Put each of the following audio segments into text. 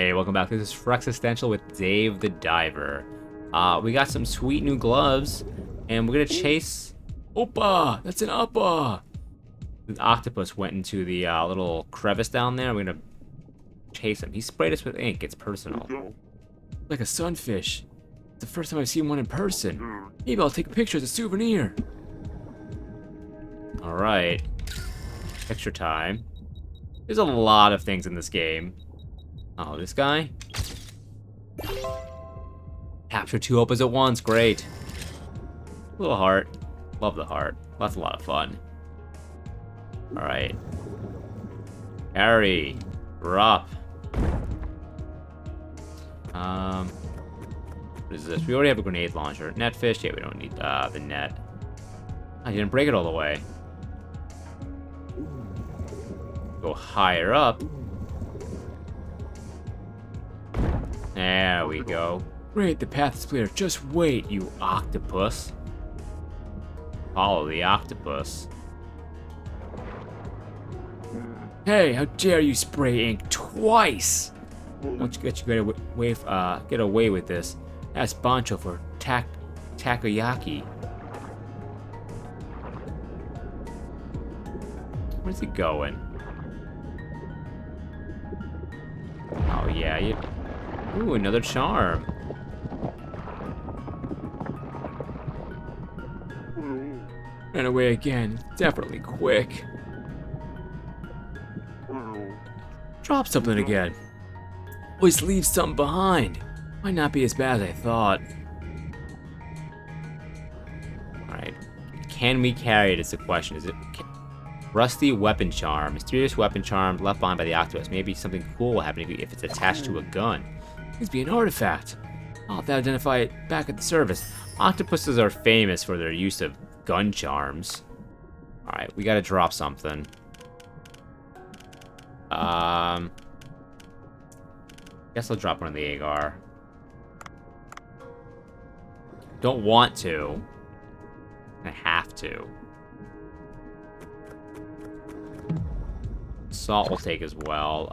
Hey, welcome back. This is Frexistential with Dave the Diver. We got some sweet new gloves, and we're gonna chase... Oppa! That's an Oppa! The octopus went into the little crevice down there. We're gonna chase him. He sprayed us with ink. It's personal. Like a sunfish. It's the first time I've seen one in person. Maybe I'll take a picture as a souvenir. Alright. Picture time. There's a lot of things in this game. Oh, this guy? Capture 2 opas at once, great. Little heart. Love the heart. That's a lot of fun. Alright. Harry. Drop. What is this? We already have a grenade launcher. Netfish? Yeah, we don't need the net. I didn't break it all the way. Go higher up. There we go. Great, the path is clear. Just wait, you octopus. Follow the octopus. Hey, how dare you spray ink twice? Once you get away with this, ask Bancho for takoyaki. Where's he going? Oh yeah, you. Ooh, another charm. Ran away again. Definitely quick. Drop something again. Always leave something behind. Might not be as bad as I thought. Alright. Can we carry it is the question. Is it... Rusty weapon charm. Mysterious weapon charm left behind by the octopus. Maybe something cool will happen if it's attached to a gun. It must be an artifact. I'll have to identify it back at the service. Octopuses are famous for their use of gun charms. Alright, we gotta drop something. Guess I'll drop one of the agar. Don't want to. I have to. Salt will take as well.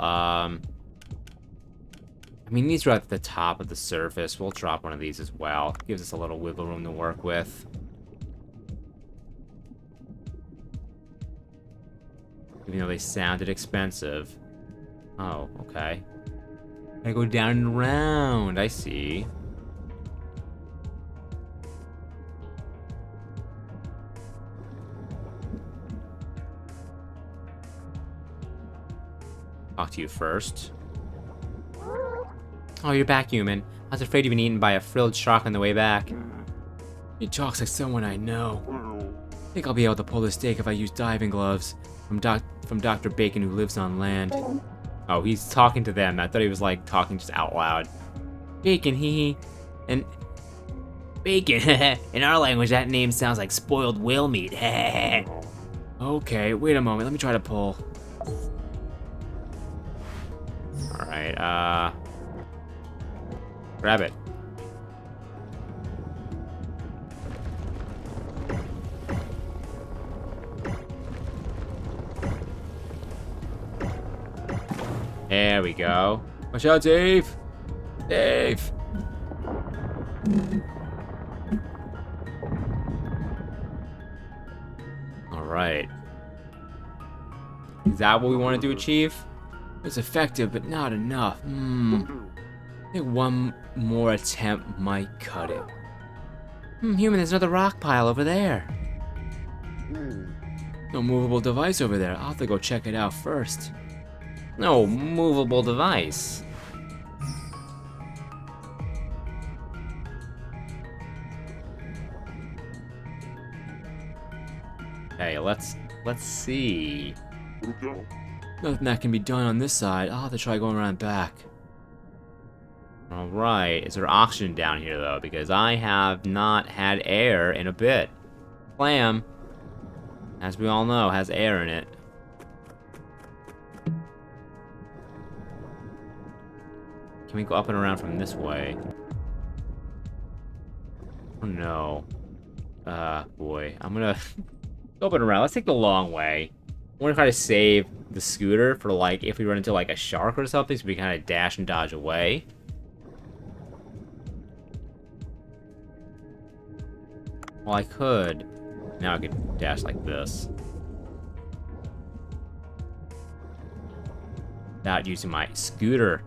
I mean, these are at the top of the surface. We'll drop one of these as well. Gives us a little wiggle room to work with. Even though they sounded expensive. Oh, okay. I go down and around. I see. Talk to you first. Oh, you're back, human. I was afraid you'd been eaten by a frilled shark on the way back. He talks like someone I know. I think I'll be able to pull this stake if I use diving gloves from Dr. Bacon, who lives on land. Oh, he's talking to them. I thought he was like talking just out loud. Bacon, hee. And Bacon. In our language, that name sounds like spoiled whale meat. Okay, wait a moment. Let me try to pull. Alright, grab it. There we go. Watch out, Dave! Dave! Alright. Is that what we wanted to achieve? It's effective, but not enough. I think one more attempt might cut it. Human, there's another rock pile over there. No movable device over there. I'll have to go check it out first. No movable device. Okay, let's see. Nothing that can be done on this side. I'll have to try going around back. Alright, is there oxygen down here though? Because I have not had air in a bit. Clam, as we all know, has air in it. Can we go up and around from this way? Oh no. Boy. I'm gonna go up and around. Let's take the long way. I want to try to save the scooter for, like, if we run into, like, a shark or something, so we kind of dash and dodge away. Well, I could. Now I could dash like this. Without using my scooter.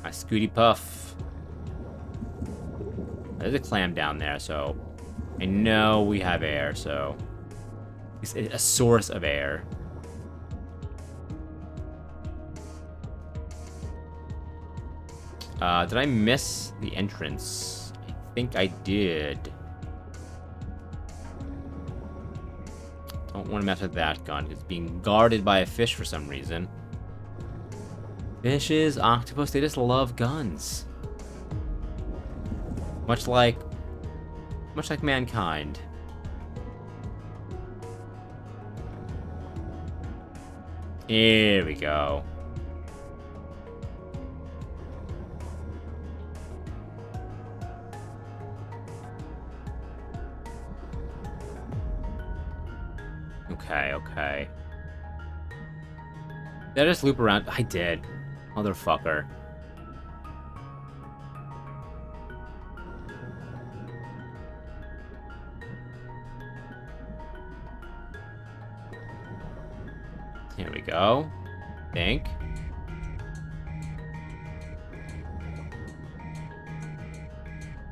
My Scooty Puff. There's a clam down there, so I know we have air, so it's a source of air. Did I miss the entrance? I think I did. Don't want to mess with that gun. It's being guarded by a fish for some reason. Fishes, octopus, they just love guns. Much like mankind. Here we go. Okay. Did I just loop around? I did. Motherfucker. Here we go. Think.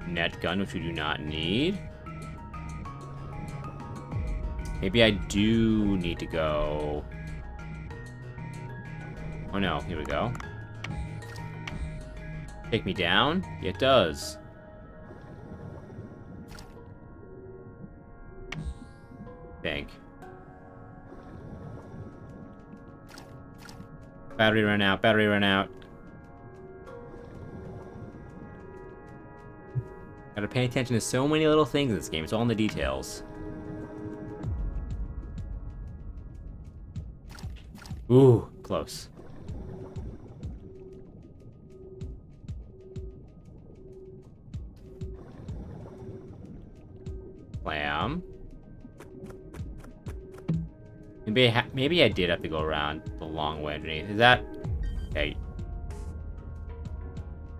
Net gun, which we do not need. Maybe I do need to go. Oh no, here we go. Take me down? It does. Think. Battery run out, battery run out. Gotta pay attention to so many little things in this game. It's all in the details. Ooh, close. Clam. Maybe I did have to go around the long way underneath. Is that... Okay.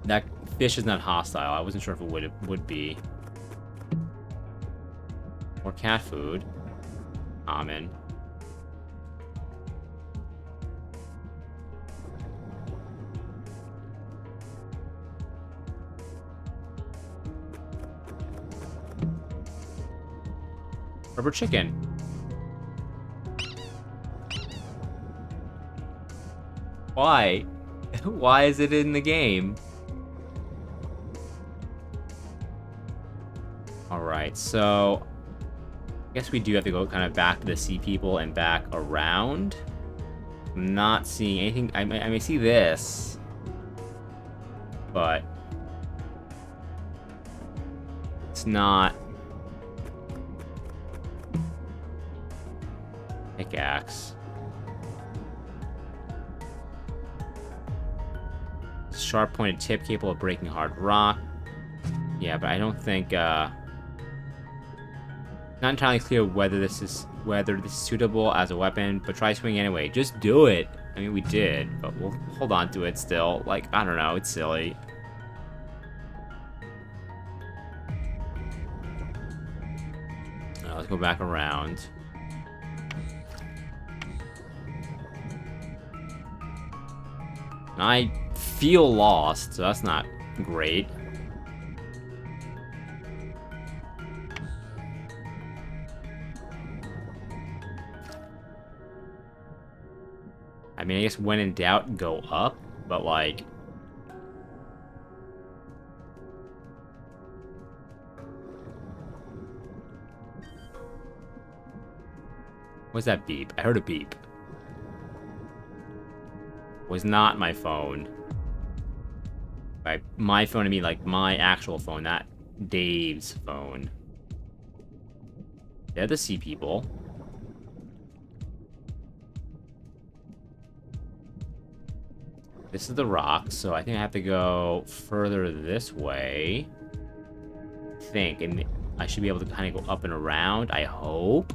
That fish is not hostile. I wasn't sure if it would be. More cat food. Common. Rubber chicken. Why? Why is it in the game? Alright, so... I guess we do have to go kind of back to the sea people and back around. I'm not seeing anything... I may see this. But... It's not... Pickaxe. Sharp pointed tip capable of breaking hard rock. Yeah, but I don't think not entirely clear whether this is suitable as a weapon, but try swinging anyway. Just do it. I mean, we did, but we'll hold on to it still. Like, I don't know, it's silly. Let's go back around. I feel lost, so that's not great. I mean, I guess when in doubt, go up, but like... What's that beep? I heard a beep. Was not my phone. By my phone, I mean like my actual phone, not Dave's phone. They're the sea people. This is the rock, so I think I have to go further this way. I think, and I should be able to kind of go up and around, I hope.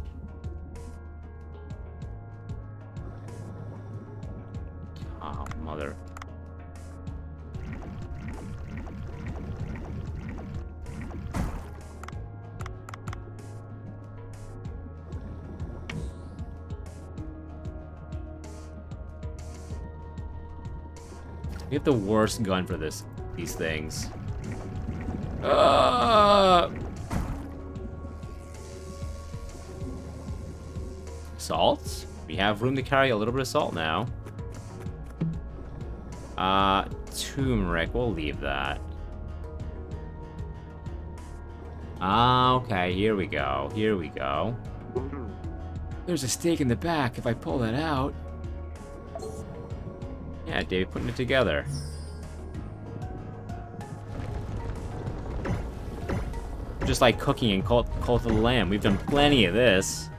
We have the worst gun for these things. Salt? We have room to carry a little bit of salt now. Turmeric, we'll leave that. Okay, here we go. Here we go. There's a stake in the back if I pull that out. Yeah, Dave, putting it together. Just like cooking in Cult of the Lamb. We've done plenty of this.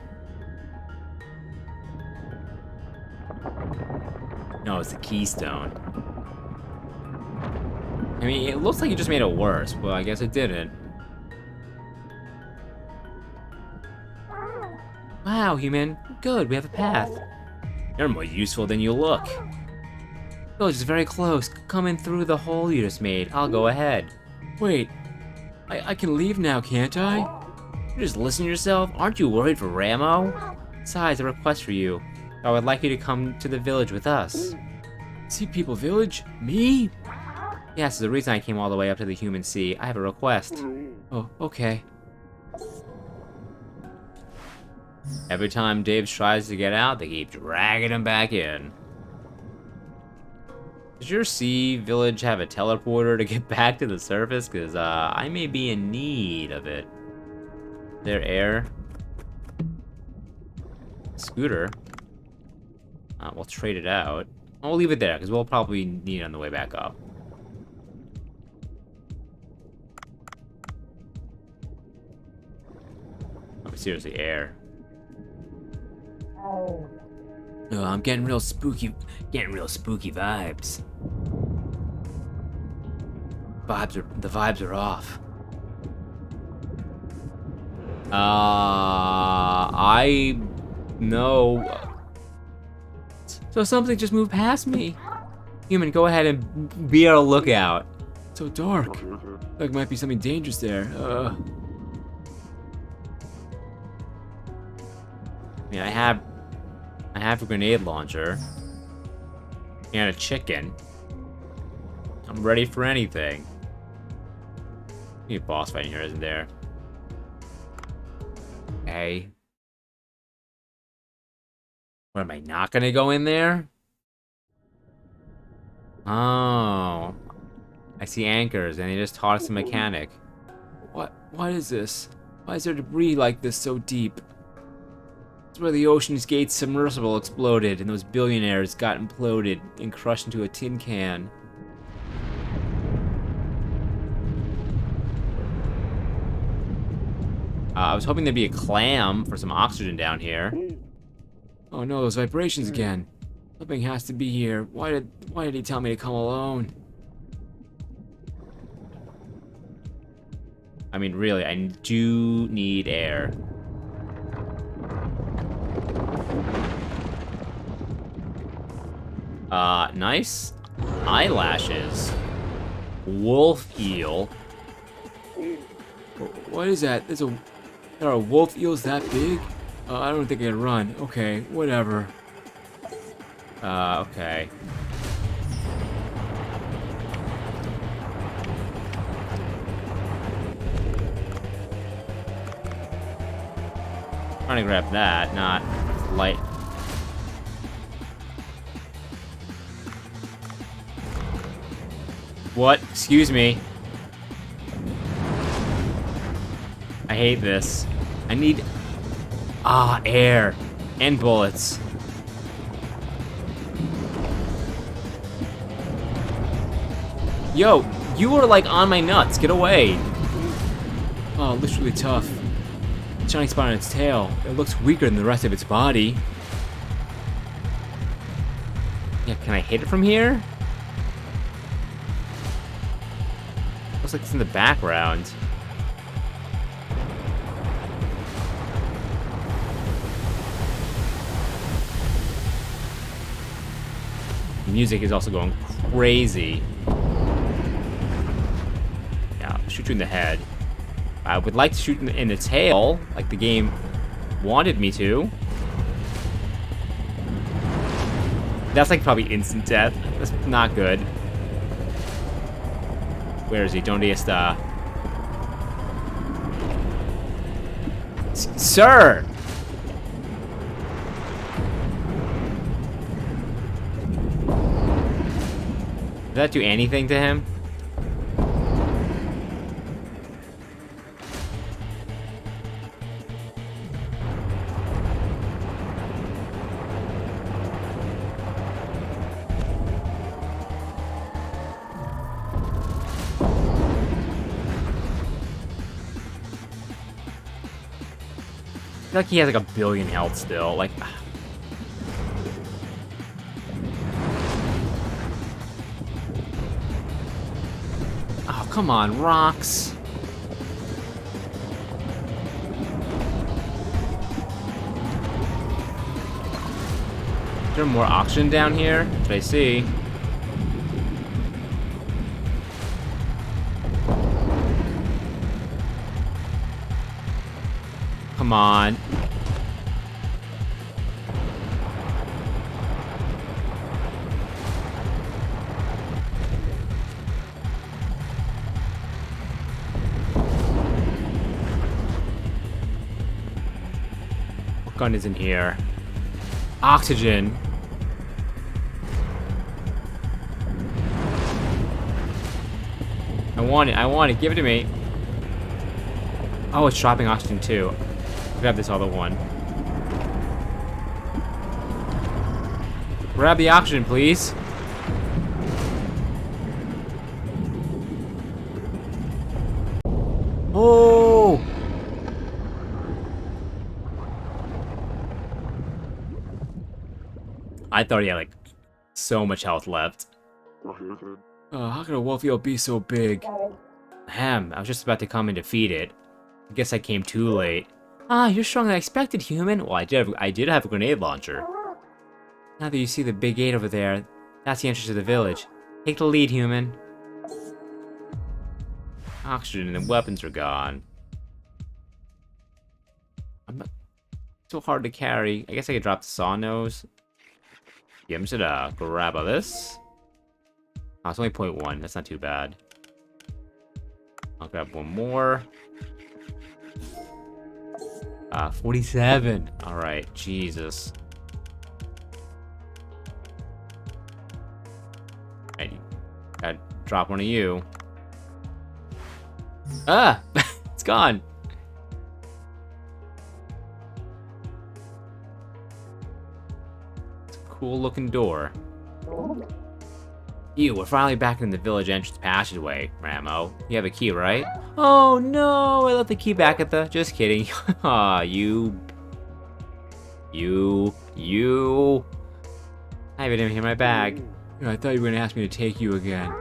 No, it's the keystone. I mean, it looks like you just made it worse. Well, I guess it didn't. Wow, human. Good, we have a path. You're more useful than you look. Village is very close. Come in through the hole you just made. I'll go ahead. Wait. I can leave now, can't I? You just listen to yourself? Aren't you worried for Ramo? Besides, a request for you. I would like you to come to the village with us. Sea People Village? Me? Yes, the reason I came all the way up to the human sea. I have a request. Oh, okay. Every time Dave tries to get out, they keep dragging him back in. Does your sea village have a teleporter to get back to the surface? Because I may be in need of it. Their air. Scooter. We'll trade it out. I'll leave it there, because we'll probably need it on the way back up. Oh, seriously, air. Oh, I'm getting real spooky vibes. The vibes are off. I know. So something just moved past me. Human, go ahead and be on a lookout. It's so dark. Like might be something dangerous there. I mean, I have a grenade launcher and a chicken. I'm ready for anything. Need a boss fight in here, isn't there? Okay. What, am I not gonna go in there? Oh. I see anchors, and they just taught us a mechanic. What is this? Why is there debris like this so deep? It's where the Ocean's Gate submersible exploded, and those billionaires got imploded and crushed into a tin can. I was hoping there'd be a clam for some oxygen down here. Oh no, those vibrations again. Something has to be here. Why did he tell me to come alone? I mean, really, I do need air. Nice eyelashes. Wolf eel. What is that? There are wolf eels that big? I don't think I can run. Okay, whatever. Okay. Trying to grab that, not light. What? Excuse me. I hate this. I need... air. And bullets. Yo, you are like on my nuts. Get away. Oh, it looks really tough. Shiny spot on its tail. It looks weaker than the rest of its body. Yeah, can I hit it from here? Looks like it's in the background. The music is also going crazy. Yeah, I'll shoot you in the head. I would like to shoot in the tail, like the game wanted me to. That's like probably instant death. That's not good. Where is he? Donde está? Sir! Did that do anything to him? I feel like he has like 1 billion health still. Like, oh, come on, rocks. Is there more oxygen down here? Should I see? Come on. What gun is in here? Oxygen. I want it, give it to me. Oh, it's dropping oxygen too. Grab this other one. Grab the oxygen, please. Oh! I thought he had like so much health left. How could a wolf be so big? Ahem, I was just about to come and defeat it. I guess I came too late. Ah, you're stronger than I expected, human. Well, I did have a grenade launcher. Now that you see the big gate over there, that's the entrance to the village. Take the lead, human. Oxygen and the weapons are gone. I'm not so hard to carry. I guess I could drop the saw nose. Yeah, I'm just gonna grab all this. Oh, it's only 0.1. That's not too bad. I'll grab one more. 47. All right, Jesus. Right, gotta drop one of you. Ah, it's gone. It's a cool looking door. Ew, we're finally back in the village entrance passageway, Ramo. You have a key, right? Oh no, I left the key back at the... Just kidding. Aw, you... I have it in my bag. I thought you were gonna ask me to take you again.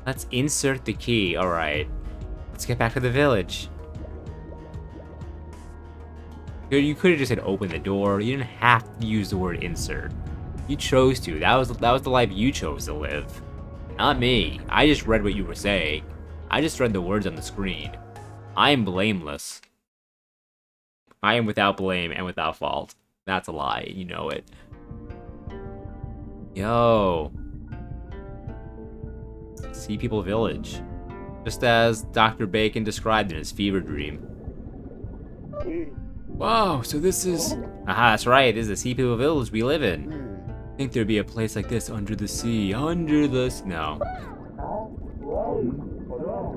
Let's insert the key, alright. Let's get back to the village. You could have just said open the door. You didn't have to use the word insert. You chose to. That was the life you chose to live. Not me. I just read what you were saying. I just read the words on the screen. I am blameless. I am without blame and without fault. That's a lie. You know it. Yo. Sea People Village. Just as Dr. Bacon described in his fever dream. Wow, so this is... Aha, that's right. This is the Sea People Village we live in. I think there'd be a place like this under the sea. Under the... No.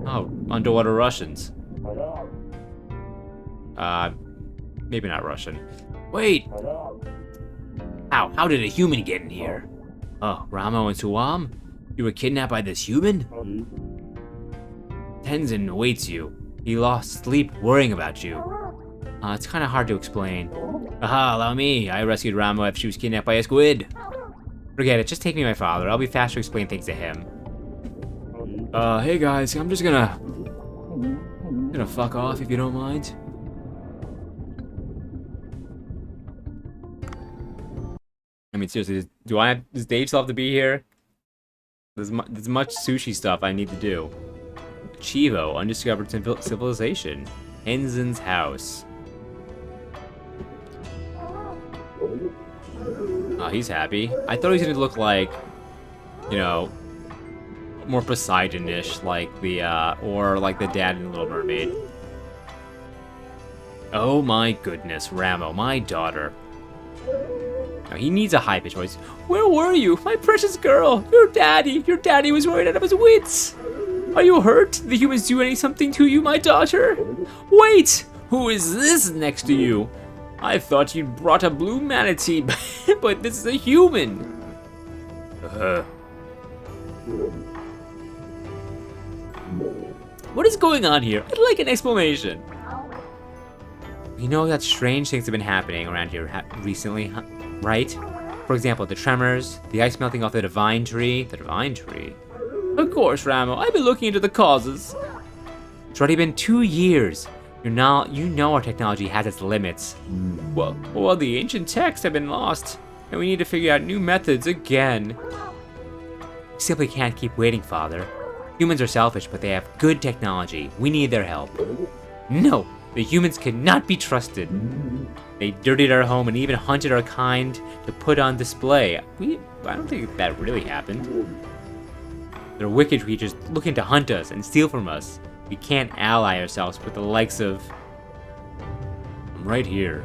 Oh, underwater Russians. Maybe not Russian. Wait! How did a human get in here? Oh, Ramo and Suam? You were kidnapped by this human? Tenzin awaits you. He lost sleep worrying about you. It's kind of hard to explain. Aha, allow me. I rescued Ramo after she was kidnapped by a squid. Forget it, just take me to my father. I'll be faster to explain things to him. Hey guys, I'm just gonna fuck off if you don't mind. I mean, seriously, does Dave still have to be here? There's much sushi stuff I need to do. Chivo, undiscovered civilization. Enzin's house. Oh, he's happy. I thought he was gonna look like, you know, More Poseidon-ish, like the, or like the dad in Little Mermaid. Oh my goodness, Ramo, my daughter. Now, he needs a high-pitched voice. Where were you? My precious girl! Your daddy was worried out of his wits! Are you hurt? Did the humans do something to you, my daughter? Wait! Who is this next to you? I thought you'd brought a blue manatee, but this is a human! What is going on here? I'd like an explanation. You know that strange things have been happening around here recently, right? For example, the tremors, the ice melting off the divine tree. The divine tree? Of course, Ramo. I've been looking into the causes. It's already been 2 years. You know our technology has its limits. Well, the ancient texts have been lost, and we need to figure out new methods again. We simply can't keep waiting, Father. Humans are selfish, but they have good technology. We need their help. No, the humans cannot be trusted. They dirtied our home and even hunted our kind to put on display. I don't think that really happened. They're wicked creatures looking to hunt us and steal from us. We can't ally ourselves with the likes of... I'm right here.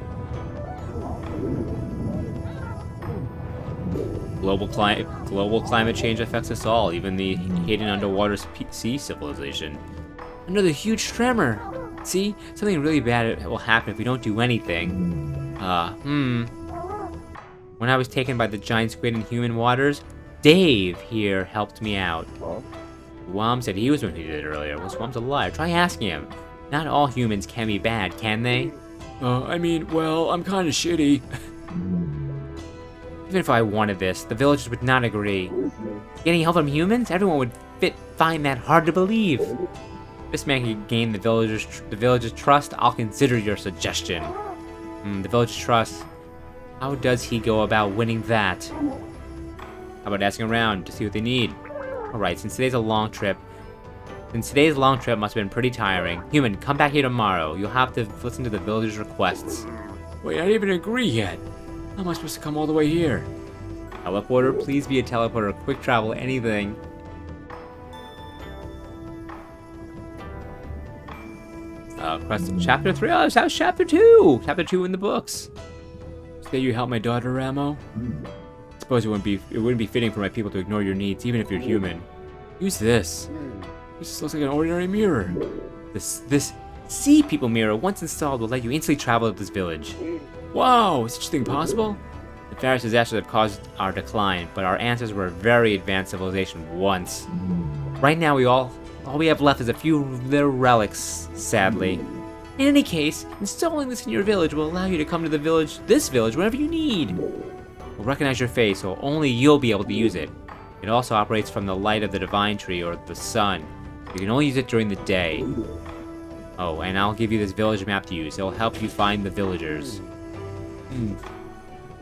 Global climate change affects us all, even the hidden underwater sea civilization. Another huge tremor. See, something really bad will happen if we don't do anything. When I was taken by the giant squid in human waters, Dave here helped me out. Wom said he was when he did it earlier. Was Wom's a liar? Try asking him. Not all humans can be bad, can they? I mean, well, I'm kind of shitty. Even if I wanted this, the villagers would not agree. Getting help from humans? Everyone would find that hard to believe. If this man can gain the villagers' trust, I'll consider your suggestion. The villagers' trust. How does he go about winning that? How about asking around to see what they need? Alright, since today's long trip must have been pretty tiring. Human, come back here tomorrow. You'll have to listen to the villagers' requests. Wait, I didn't even agree yet. How am I supposed to come all the way here? Teleporter, please be a teleporter. Quick travel, anything. Press chapter 3. Oh, that was chapter 2. Chapter 2 in the books. Say you help my daughter, Ramo? I suppose it wouldn't be fitting for my people to ignore your needs, even if you're human. Use this. This looks like an ordinary mirror. This Sea People mirror, once installed, will let you instantly travel to this village. Wow, is such a thing possible? The various disasters have caused our decline, but our ancestors were a very advanced civilization once. Right now, all we have left is a few little relics, sadly. In any case, installing this in your village will allow you to come to this village, whenever you need. We'll recognize your face, so only you'll be able to use it. It also operates from the light of the divine tree or the sun. You can only use it during the day. Oh, and I'll give you this village map to use. It'll help you find the villagers.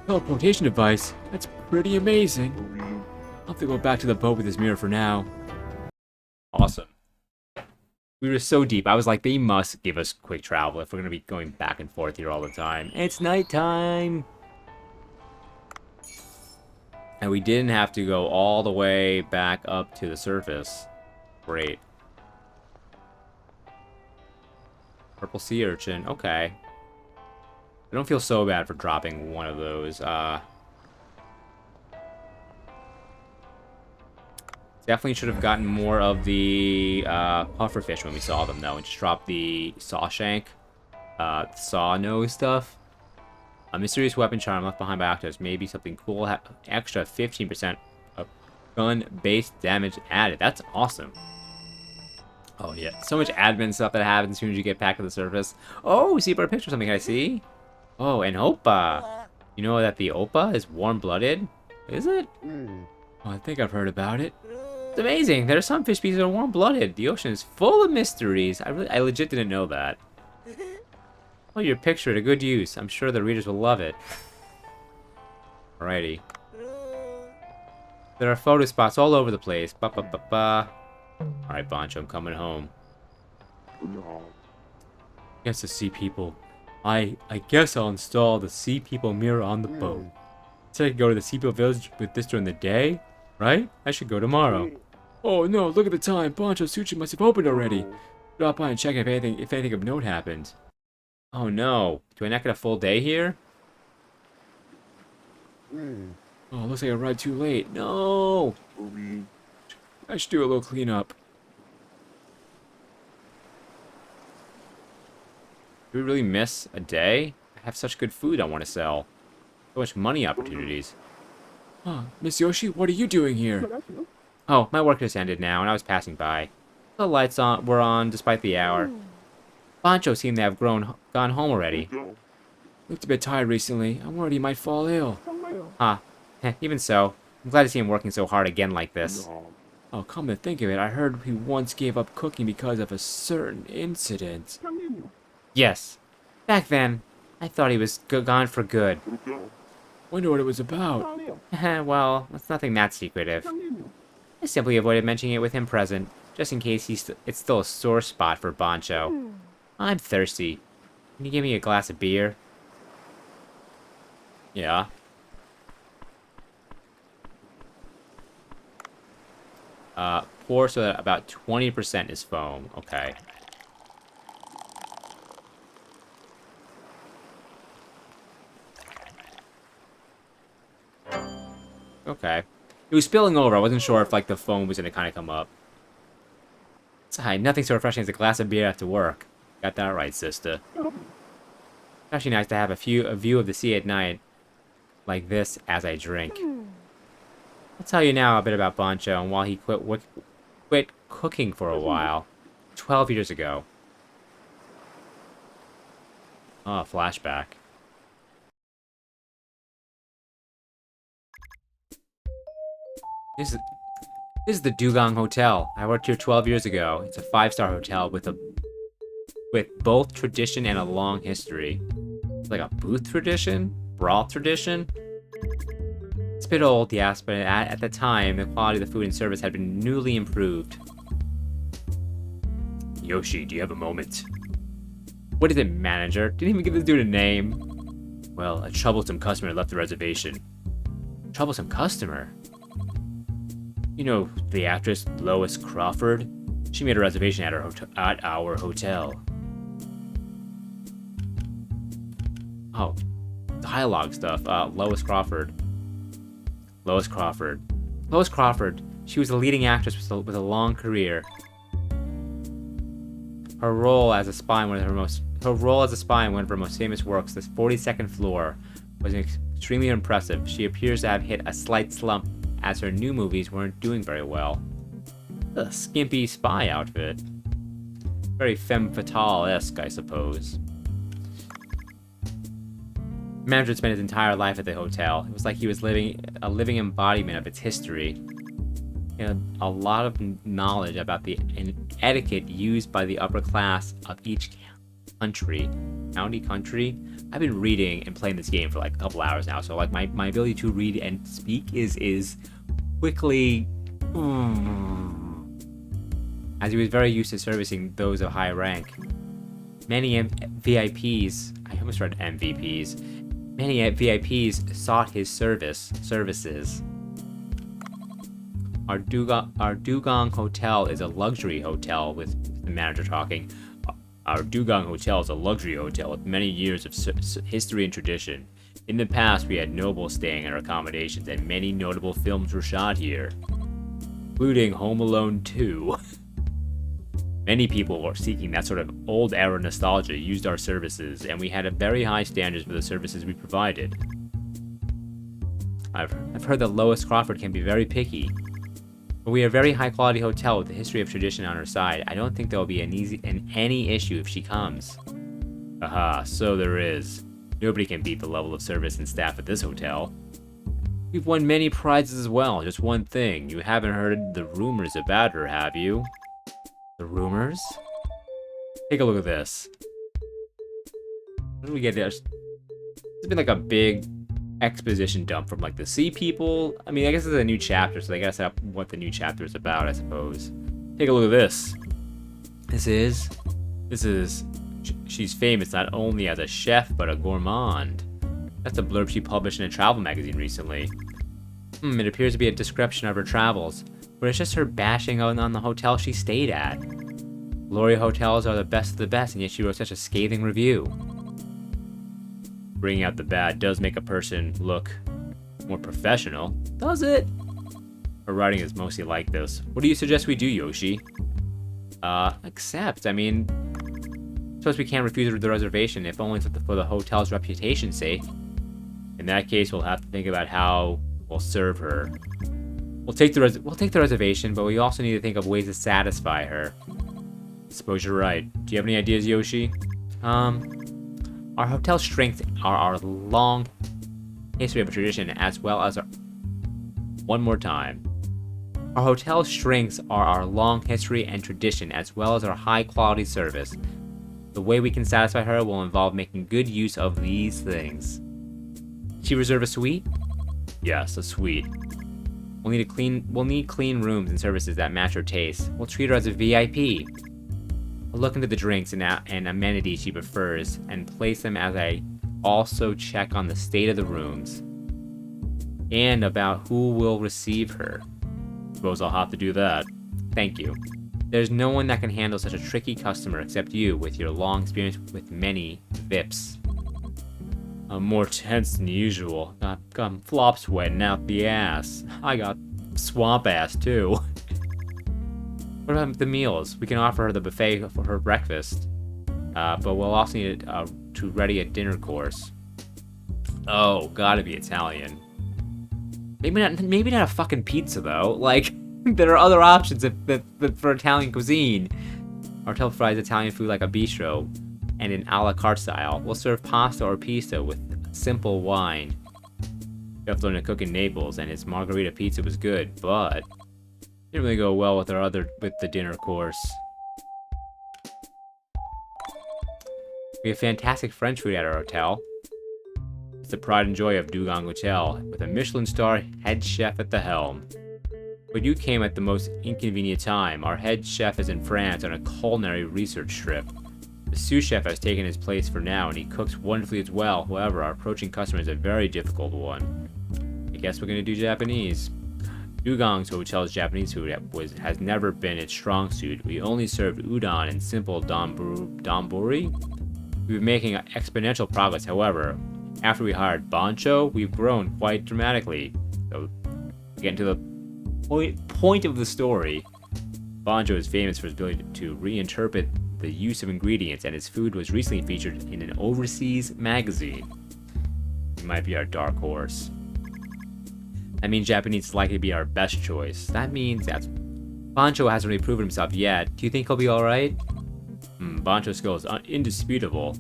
Teleportation device? That's pretty amazing. I'll have to go back to the boat with this mirror for now. Awesome. We were so deep. I was like, they must give us quick travel if we're going to be going back and forth here all the time. It's nighttime! And we didn't have to go all the way back up to the surface. Great. Purple sea urchin. Okay. I don't feel so bad for dropping one of those. Definitely should have gotten more of the pufferfish when we saw them, though, and just dropped the sawshank, saw nose stuff. A mysterious weapon charm left behind by Octos. Maybe something cool. Extra 15% of gun-based damage added. That's awesome. Oh, yeah. So much admin stuff that happens as soon as you get back to the surface. Oh, see a picture of something I see. Oh, an Oppa. You know that the Oppa is warm-blooded? Is it? Oh, I think I've heard about it. It's amazing. There are some fish species that are warm-blooded. The ocean is full of mysteries. I legit didn't know that. Oh, your picture to good use. I'm sure the readers will love it. Alrighty. There are photo spots all over the place. Alright, Bancho, I'm coming home. Guess the Sea People. I guess I'll install the Sea People mirror on the boat. Said I could go to the Sea People village with this during the day, right? I should go tomorrow. Oh no, look at the time. Bancho Sushi must have opened already. Drop by and check if anything of note happened. Oh no. Do I not get a full day here? Oh, looks like I arrived too late. No! I should do a little cleanup. Do we really miss a day? I have such good food I want to sell. So much money opportunities. Huh, Miss Yoshi, what are you doing here? Oh, my work just ended now, and I was passing by. The lights were on despite the hour. Bancho seemed to have gone home already. Looked a bit tired recently. I'm worried he might fall ill. Huh. Even so, I'm glad to see him working so hard again like this. Oh, come to think of it, I heard he once gave up cooking because of a certain incident. Yes. Back then, I thought he was gone for good. Wonder what it was about. Well, it's nothing that secretive. I simply avoided mentioning it with him present, just in case it's still a sore spot for Bancho. I'm thirsty. Can you give me a glass of beer? Yeah. Pour so that about 20% is foam. Okay. Okay. It was spilling over. I wasn't sure if, like, the foam was going to kind of come up. Hi, nothing so refreshing as a glass of beer after work. Got that right, sister. It's actually nice to have a view of the sea at night like this as I drink. I'll tell you now a bit about Bancho and why he quit cooking for a while. 12 years ago. Oh, flashback. This is the Dugong Hotel. I worked here 12 years ago. It's a 5-star hotel with both tradition and a long history. It's like a booth tradition? Broth tradition? It's a bit old, yes, but at the time, the quality of the food and service had been newly improved. Yoshi, do you have a moment? What is it, manager? Didn't even give this dude a name. Well, a troublesome customer left the reservation. Troublesome customer? You know, the actress Lois Crawford? She made a reservation at our hotel. Oh, dialogue stuff. Lois Crawford. Lois Crawford. Lois Crawford. She was a leading actress with a long career. Her role as a spy in one of her most famous works, The 42nd Floor, was extremely impressive. She appears to have hit a slight slump as her new movies weren't doing very well. A skimpy spy outfit. Very femme fatale-esque, I suppose. The manager spent his entire life at the hotel. It was like he was living a living embodiment of its history. He had a lot of knowledge about the etiquette used by the upper class of each country. Country? I've been reading and playing this game for like a couple hours now, so like my ability to read and speak is quickly... as he was very used to servicing those of high rank. Many VIPs, I almost read MVPs, many VIPs sought his services. Our Dugong Hotel is a luxury hotel, with the manager talking. Our Dugong Hotel is a luxury hotel with many years of history and tradition. In the past, we had nobles staying in our accommodations, and many notable films were shot here, including Home Alone 2. Many people were seeking that sort of old-era nostalgia used our services, and we had a very high standards for the services we provided. I've heard that Lois Crawford can be very picky. But we are a very high-quality hotel with a history of tradition on our side. I don't think there will be any issue if she comes. Aha, so there is. Nobody can beat the level of service and staff at this hotel. We've won many prizes as well. Just one thing, you haven't heard the rumors about her, have you? The rumors? Take a look at this. What do we get there? It's been like a big exposition dump from like the sea people. I mean, I guess it's a new chapter, so they gotta set up what the new chapter is about, I suppose. Take a look at this. This is... She's famous not only as a chef, but a gourmand. That's a blurb she published in a travel magazine recently. It appears to be a description of her travels. but it's just her bashing on the hotel she stayed at. Glory hotels are the best of the best, and yet she wrote such a scathing review. Bringing out the bad does make a person look more professional, does it? Her writing is mostly like this. What do you suggest we do, Yoshi? Accept. I mean, suppose we can't refuse the reservation, if only for the hotel's reputation's sake. In that case, we'll have to think about how we'll serve her. We'll take the reservation, but we also need to think of ways to satisfy her. Suppose you're right. Do you have any ideas, Yoshi? Our hotel's strengths are our long history of a tradition, as well as our... One more time. Our hotel's strengths are our long history and tradition, as well as our high-quality service. The way we can satisfy her will involve making good use of these things. She reserve a suite? Yes, a suite. We'll need clean rooms and services that match her taste. We'll treat her as a VIP. We'll look into the drinks and amenities she prefers and place them as I also check on the state of the rooms and about who will receive her. Suppose I'll have to do that. Thank you. There's no one that can handle such a tricky customer except you, with your long experience with many VIPs. I'm more tense than usual. Got flop sweating out the ass. I got swamp ass too. What about the meals? We can offer her the buffet for her breakfast, but we'll also need to ready a dinner course. Oh, gotta be Italian. Maybe not a fucking pizza though. Like, there are other options for Italian cuisine. Our hotel provides Italian food like a bistro and an a la carte style. We'll serve pasta or pizza with simple wine. Jeff learned to cook in Naples, and his margarita pizza was good, but didn't really go well with the dinner course. We have fantastic French food at our hotel. It's the pride and joy of Dugong Hotel, with a Michelin star head chef at the helm. But you came at the most inconvenient time. Our head chef is in France on a culinary research trip. The sous chef has taken his place for now, and he cooks wonderfully as well. However, our approaching customer is a very difficult one. I guess we're gonna do Japanese. Dugong's hotel's Japanese food has never been its strong suit. We only served udon and simple donburi. We've been making exponential progress, however. After we hired Bancho, we've grown quite dramatically. So, getting to the point of the story, Bancho is famous for his ability to reinterpret the use of ingredients, and his food was recently featured in an overseas magazine. He might be our dark horse. That means Japanese is likely to be our best choice. That means that Bancho hasn't really proven himself yet. Do you think he'll be alright? Bancho's skill is indisputable.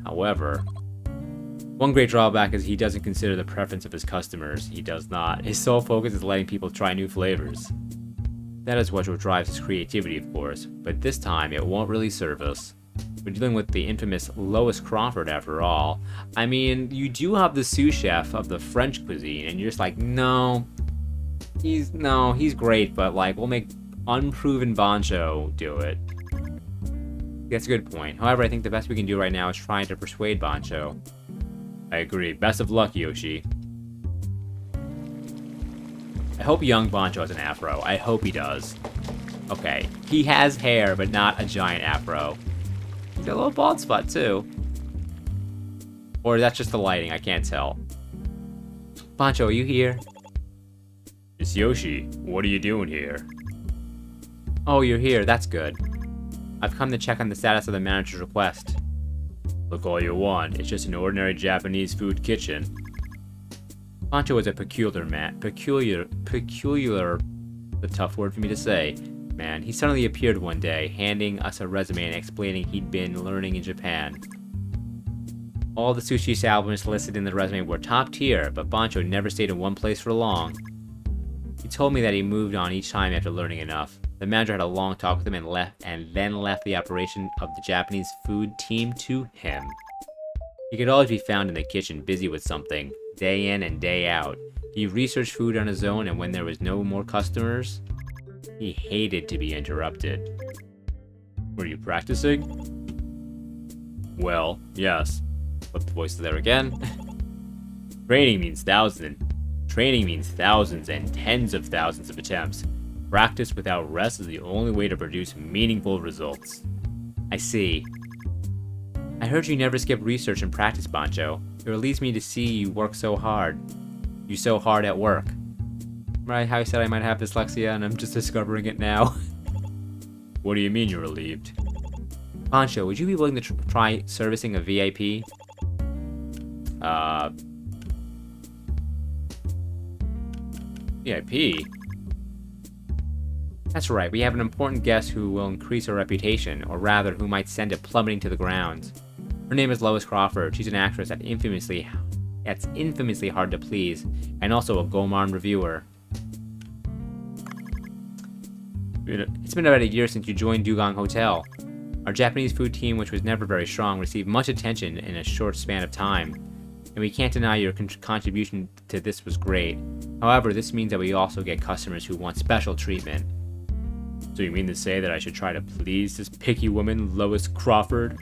However, one great drawback is he doesn't consider the preference of his customers. He does not. His sole focus is letting people try new flavors. That is what drives his creativity, of course, but this time it won't really serve us. We're dealing with the infamous Lois Crawford after all. I mean, you do have the sous chef of the French cuisine, and you're just like, no, he's great, but like, we'll make unproven Bancho do it. That's a good point. However, I think the best we can do right now is trying to persuade Bancho. I agree. Best of luck, Yoshi. I hope young Bancho has an afro. I hope he does. Okay, he has hair, but not a giant afro. He's got a little bald spot, too. Or that's just the lighting, I can't tell. Bancho, are you here? It's Yoshi. What are you doing here? Oh, you're here. That's good. I've come to check on the status of the manager's request. Look all you want. It's just an ordinary Japanese food kitchen. Bancho is a peculiar, the tough word for me to say, man. He suddenly appeared one day, handing us a resume and explaining he'd been learning in Japan. All the sushi establishments listed in the resume were top tier, but Bancho never stayed in one place for long. He told me that he moved on each time after learning enough. The manager had a long talk with him and then left the operation of the Japanese food team to him. He could always be found in the kitchen, busy with something, day in and day out. He researched food on his own, and when there was no more customers, he hated to be interrupted. Were you practicing? Well, yes. Put the voice there again. Training means thousands and tens of thousands of attempts. Practice without rest is the only way to produce meaningful results. I see. I heard you never skip research and practice, Bancho. It relieves me to see you work so hard. You so hard at work. Right, how I said I might have dyslexia and I'm just discovering it now. What do you mean you're relieved? Bancho, would you be willing to try servicing a VIP? VIP? That's right, we have an important guest who will increase our reputation, or rather, who might send it plummeting to the ground. Her name is Lois Crawford. She's an actress that's infamously hard to please, and also a gourmand reviewer. It's been about a year since you joined Dugong Hotel. Our Japanese food team, which was never very strong, received much attention in a short span of time, and we can't deny your contribution to this was great. However, this means that we also get customers who want special treatment. So you mean to say that I should try to please this picky woman, Lois Crawford?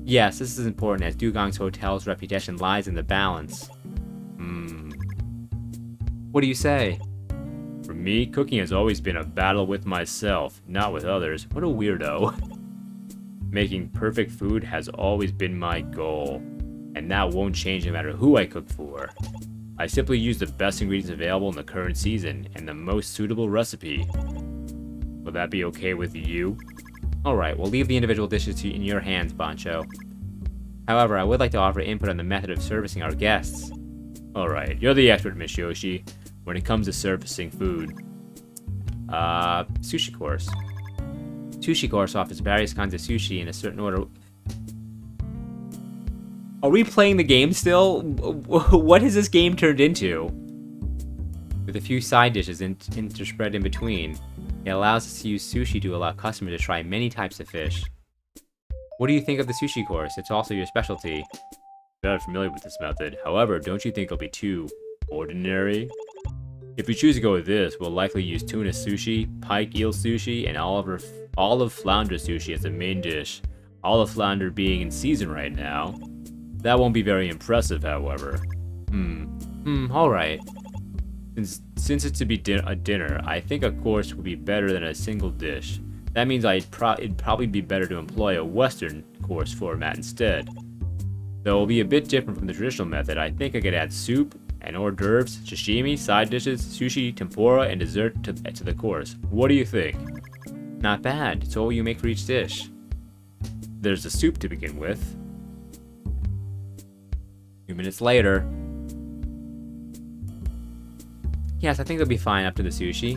Yes, this is important as Dugong's Hotel's reputation lies in the balance. What do you say? For me, cooking has always been a battle with myself, not with others. What a weirdo. Making perfect food has always been my goal, and that won't change no matter who I cook for. I simply use the best ingredients available in the current season and the most suitable recipe. Will that be okay with you? Alright, we'll leave the individual dishes in your hands, Bancho. However, I would like to offer input on the method of servicing our guests. Alright, you're the expert, Miss Yoshi, when it comes to servicing food. Sushi course. Sushi course offers various kinds of sushi in a certain order. Are we playing the game still? What has this game turned into? With a few side dishes interspread in between. It allows us to use sushi to allow customers to try many types of fish. What do you think of the sushi course? It's also your specialty. I'm not familiar with this method. However, don't you think it'll be too ordinary? If we choose to go with this, we'll likely use tuna sushi, pike eel sushi, and olive flounder sushi as the main dish. Olive flounder being in season right now. That won't be very impressive, however. Alright. Since it's to be a dinner, I think a course would be better than a single dish. That means it'd probably be better to employ a Western course format instead. Though it'll be a bit different from the traditional method, I think I could add soup and hors d'oeuvres, sashimi, side dishes, sushi, tempura, and dessert to the course. What do you think? Not bad. So what will you make for each dish? There's the soup to begin with. A few minutes later. Yes, I think it'll be fine after the sushi.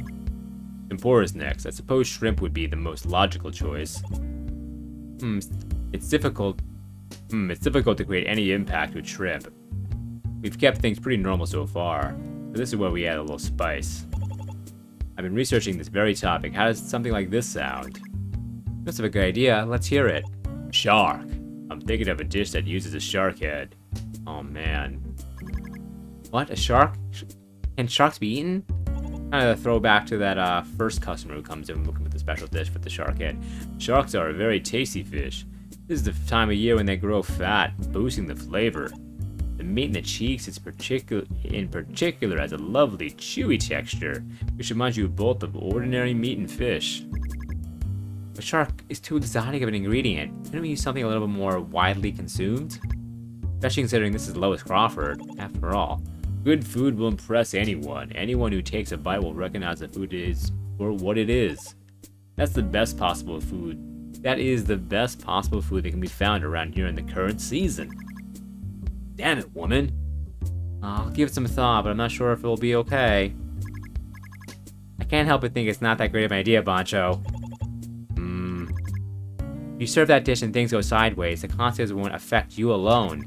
Tempura's next. I suppose shrimp would be the most logical choice. It's difficult to create any impact with shrimp. We've kept things pretty normal so far, but this is where we add a little spice. I've been researching this very topic. How does something like this sound? You must have a good idea. Let's hear it. Shark. I'm thinking of a dish that uses a shark head. Oh man. What? A shark? Can sharks be eaten? Kind of a throwback to that first customer who comes in looking for the special dish with the shark head. Sharks are a very tasty fish. This is the time of year when they grow fat, boosting the flavor. The meat in the cheeks in particular has a lovely, chewy texture, which reminds you both of ordinary meat and fish. A shark is too exotic of an ingredient. Couldn't we use something a little bit more widely consumed? Especially considering this is Lois Crawford, after all. Good food will impress anyone. Anyone who takes a bite will recognize the food is for what it is. That's the best possible food. That is the best possible food that can be found around here in the current season. Damn it, woman. I'll give it some thought, but I'm not sure if it'll be okay. I can't help but think it's not that great of an idea, Bancho. If you serve that dish and things go sideways, the consequences won't affect you alone.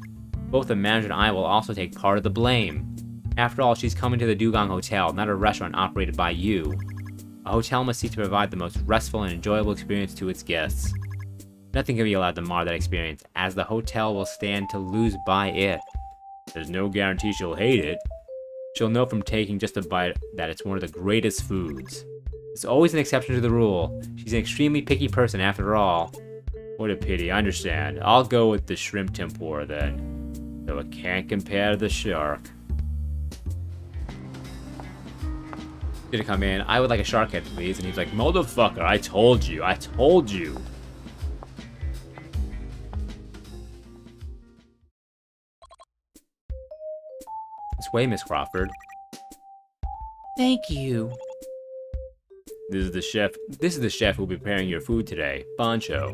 Both the manager and I will also take part of the blame. After all, she's coming to the Dugong Hotel, not a restaurant operated by you. A hotel must seek to provide the most restful and enjoyable experience to its guests. Nothing can be allowed to mar that experience, as the hotel will stand to lose by it. There's no guarantee she'll hate it. She'll know from taking just a bite that it's one of the greatest foods. There's always an exception to the rule. She's an extremely picky person after all. What a pity, I understand. I'll go with the shrimp tempura then, though it can't compare to the shark. Did come in. I would like a shark head, please. And he's like, motherfucker, I told you. I told you. This way, Miss Crawford. Thank you. This is the chef. This is the chef who'll be preparing your food today, Bancho.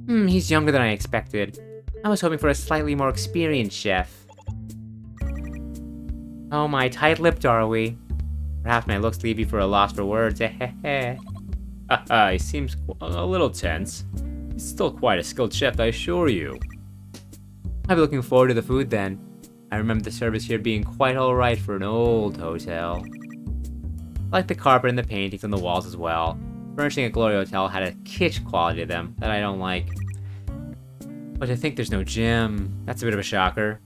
He's younger than I expected. I was hoping for a slightly more experienced chef. Oh my, tight-lipped are we? Perhaps my looks leave you for a loss for words. He seems a little tense. He's still quite a skilled chef, I assure you. I'll be looking forward to the food then. I remember the service here being quite alright for an old hotel. I like the carpet and the paintings on the walls as well. Furnishing a glory hotel had a kitsch quality to them that I don't like. But I think there's no gym. That's a bit of a shocker.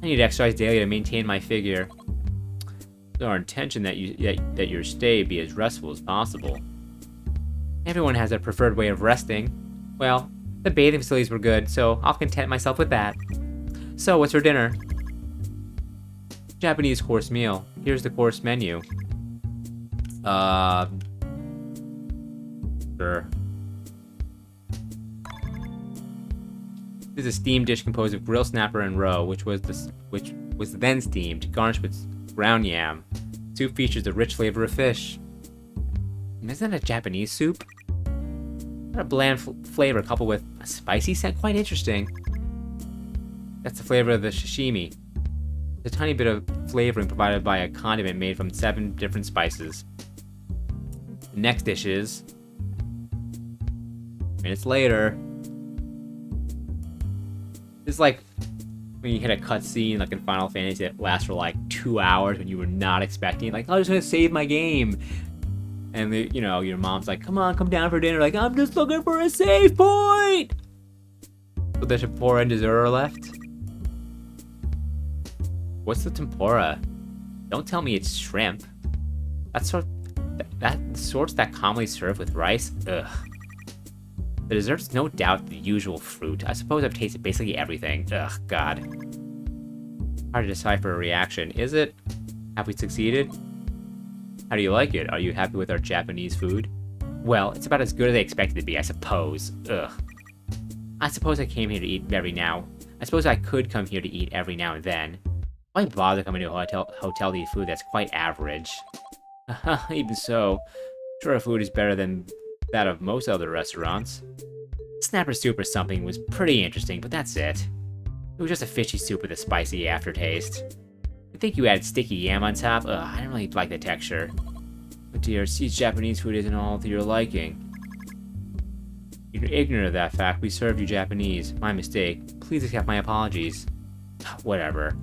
I need exercise daily to maintain my figure. It's our intention that your stay be as restful as possible. Everyone has their preferred way of resting. Well, the bathing facilities were good, so I'll content myself with that. So, what's for dinner? Japanese course meal. Here's the course menu. Sure. This is a steamed dish composed of grilled snapper and roe, which was then steamed, garnished with ground yam. Soup features the rich flavor of fish. Isn't that a Japanese soup? Got a bland flavor coupled with a spicy scent, quite interesting. That's the flavor of the sashimi. There's a tiny bit of flavoring provided by a condiment made from 7 different spices. The next dish is... minutes later. It's like when you hit a cutscene like in Final Fantasy that lasts for like 2 hours when you were not expecting it. Like, I'm just gonna save my game. And you know, your mom's like, come on, come down for dinner. Like, I'm just looking for a save point! So there's a tempura and dessert left. What's the tempura? Don't tell me it's shrimp. That's the sorts that commonly serve with rice. Ugh. The dessert's no doubt the usual fruit. I suppose I've tasted basically everything. Ugh, God. Hard to decipher a reaction. Is it? Have we succeeded? How do you like it? Are you happy with our Japanese food? Well, it's about as good as I expected to be, I suppose. Ugh. I suppose I came here to eat every now. I suppose I could come here to eat every now and then. Why bother coming to a hotel to eat food that's quite average? Even so, sure our food is better than that of most other restaurants. Snapper soup or something was pretty interesting, but that's it. It was just a fishy soup with a spicy aftertaste. I think you added sticky yam on top. Ugh, I didn't really like the texture. Oh dear, seems Japanese food isn't all to your liking. You're ignorant of that fact. We served you Japanese. My mistake. Please accept my apologies. Whatever.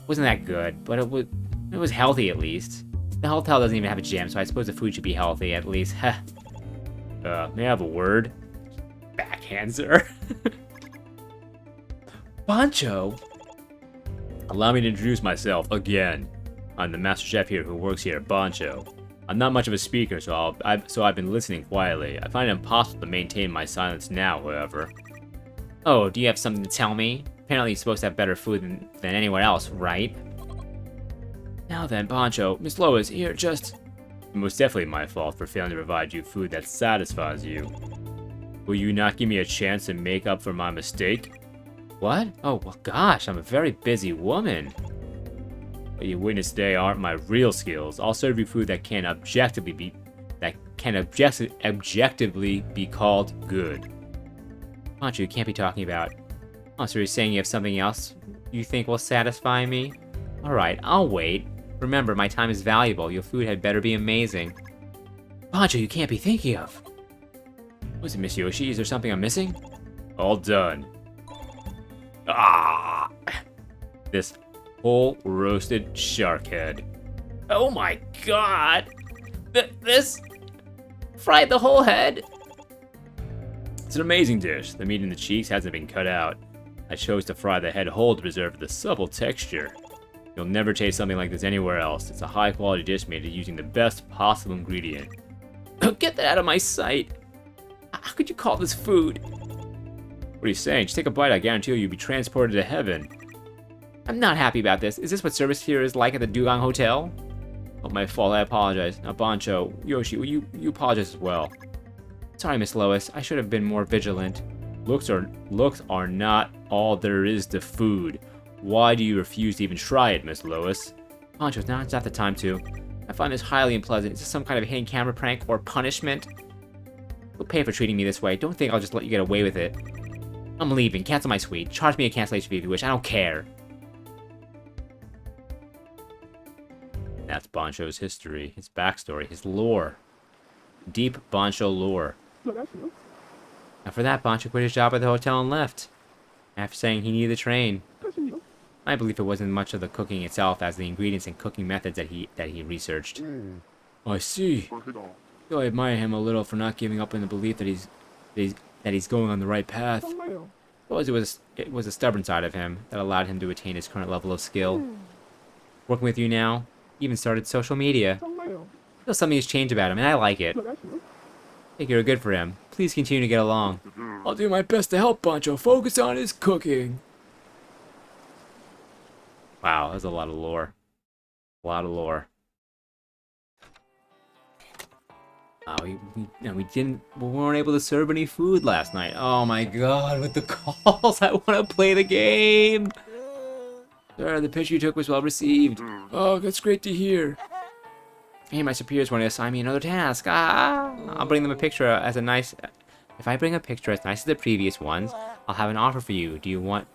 Wasn't that good, but it was healthy at least. The hotel doesn't even have a gym, so I suppose the food should be healthy at least. May I have a word? Backhand, sir. Bancho? Allow me to introduce myself again. I'm the master chef here who works here at Bancho. I'm not much of a speaker, so I've been listening quietly. I find it impossible to maintain my silence now, however. Oh, do you have something to tell me? Apparently you're supposed to have better food than anywhere else, right? Now then, Bancho, Miss Lois, here, just... Most definitely my fault for failing to provide you food that satisfies you. Will you not give me a chance to make up for my mistake? What? Oh, well, gosh, I'm a very busy woman. What you witnessed today aren't my real skills. I'll serve you food that can objectively be called good. Bancho, you can't be talking about... Oh, so you're saying you have something else you think will satisfy me? Alright, I'll wait. Remember, my time is valuable. Your food had better be amazing. Bancho, you can't be thinking of... Was it Miss Yoshi? Is there something I'm missing? All done. Ah! This whole roasted shark head. Oh my god! This... fried the whole head? It's an amazing dish. The meat in the cheeks hasn't been cut out. I chose to fry the head whole to preserve the supple texture. You'll never taste something like this anywhere else. It's a high-quality dish made using the best possible ingredient. Get that out of my sight! How could you call this food? What are you saying? Just take a bite, I guarantee you'll be transported to heaven. I'm not happy about this. Is this what service here is like at the Dugong Hotel? Oh, my fault, I apologize. Now, Bancho, Yoshi, will you apologize as well. Sorry, Miss Lois, I should have been more vigilant. Looks are not all there is to food. Why do you refuse to even try it, Miss Lois? Bancho, now it's not the time to. I find this highly unpleasant. Is this some kind of hidden camera prank or punishment? You'll pay for treating me this way. Don't think I'll just let you get away with it. I'm leaving. Cancel my suite. Charge me a cancellation fee if you wish. I don't care. That's Bancho's history, his backstory, his lore. Deep Bancho lore. After that, Bancho quit his job at the hotel and left, after saying he needed the train. I believe it wasn't much of the cooking itself as the ingredients and cooking methods that he researched. I see. I admire him a little for not giving up in the belief that he's going on the right path. I suppose it was a stubborn side of him that allowed him to attain his current level of skill. Working with you now, he even started social media. I feel something has changed about him, and I like it. I think you're good for him. Please continue to get along. I'll do my best to help Bancho focus on his cooking. Wow, that's a lot of lore. A lot of lore. We weren't able to serve any food last night. Oh my god, with the calls, I want to play the game. Sir, the picture you took was well received. Oh, that's great to hear. Hey, my superiors want to assign me another task. I'll bring them a picture as a nice... If I bring a picture as nice as the previous ones, I'll have an offer for you. Do you want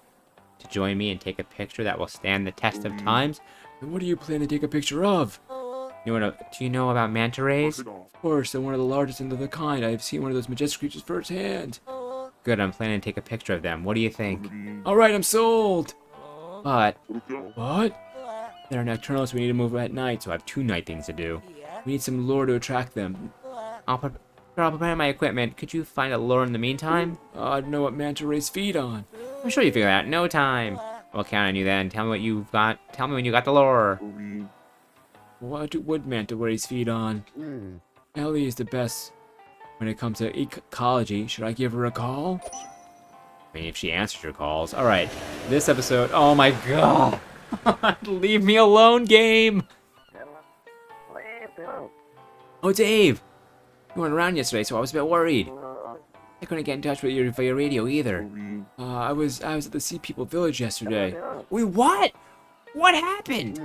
to join me and take a picture that will stand the test of times? And what do you plan to take a picture of? Do you know about manta rays? Of course, they're one of the largest of the kind. I've seen one of those majestic creatures firsthand. Good, I'm planning to take a picture of them. What do you think? Alright, I'm sold! But... What? They're nocturnal, so we need to move at night, so I have 2 night things to do. We need some lure to attract them. I'll prepare my equipment. Could you find a lure in the meantime? I don't know what manta rays feed on. I'm sure you figure it out in no time. I'll count on you then. Tell me what you've got. Tell me when you got the lure. What would manta rays feed on? Ellie is the best when it comes to ecology. Should I give her a call? I mean, if she answers your calls. Alright, this episode... Oh my god! Leave me alone, game! Oh, Dave! You weren't around yesterday, so I was a bit worried. I couldn't get in touch with you via radio either. I was at the Sea People Village yesterday. Wait, what? What happened?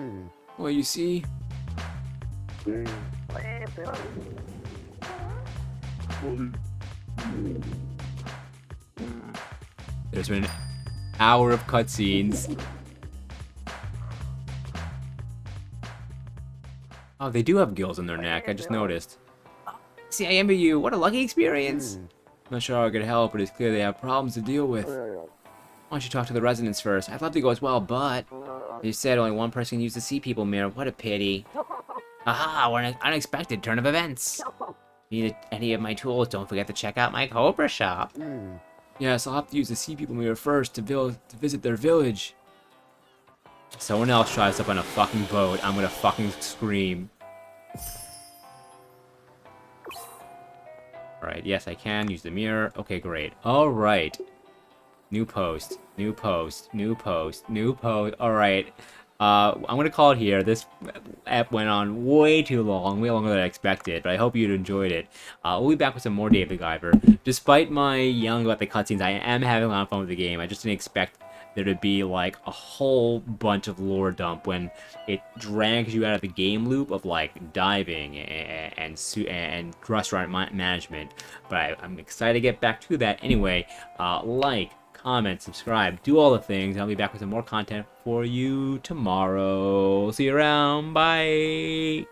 Well, you see... There's been an hour of cutscenes. Oh, they do have gills in their neck, I just noticed. See, I envy you. What a lucky experience. I'm not sure how I could help, but it's clear they have problems to deal with. Why don't you talk to the residents first? I'd love to go as well, but... They said only one person used the Sea People mirror. What a pity. Aha, what an unexpected turn of events. If you need any of my tools, don't forget to check out my Cobra shop. Yes, I'll have to use the Sea People mirror first to visit their village. If someone else tries up on a fucking boat, I'm gonna fucking scream. Alright, yes, I can use the mirror. Okay, great. Alright. New post. New post. New post. New post. Alright. I'm gonna call it here. This app went on way too long, way longer than I expected, but I hope you enjoyed it. We'll be back with some more DIVER. Despite my yelling about the cutscenes, I am having a lot of fun with the game. I just didn't expect there to be like a whole bunch of lore dump when it drags you out of the game loop of like diving and restaurant management. But I'm excited to get back to that. Anyway, like, comment, subscribe, do all the things. I'll be back with some more content for you tomorrow. See you around. Bye.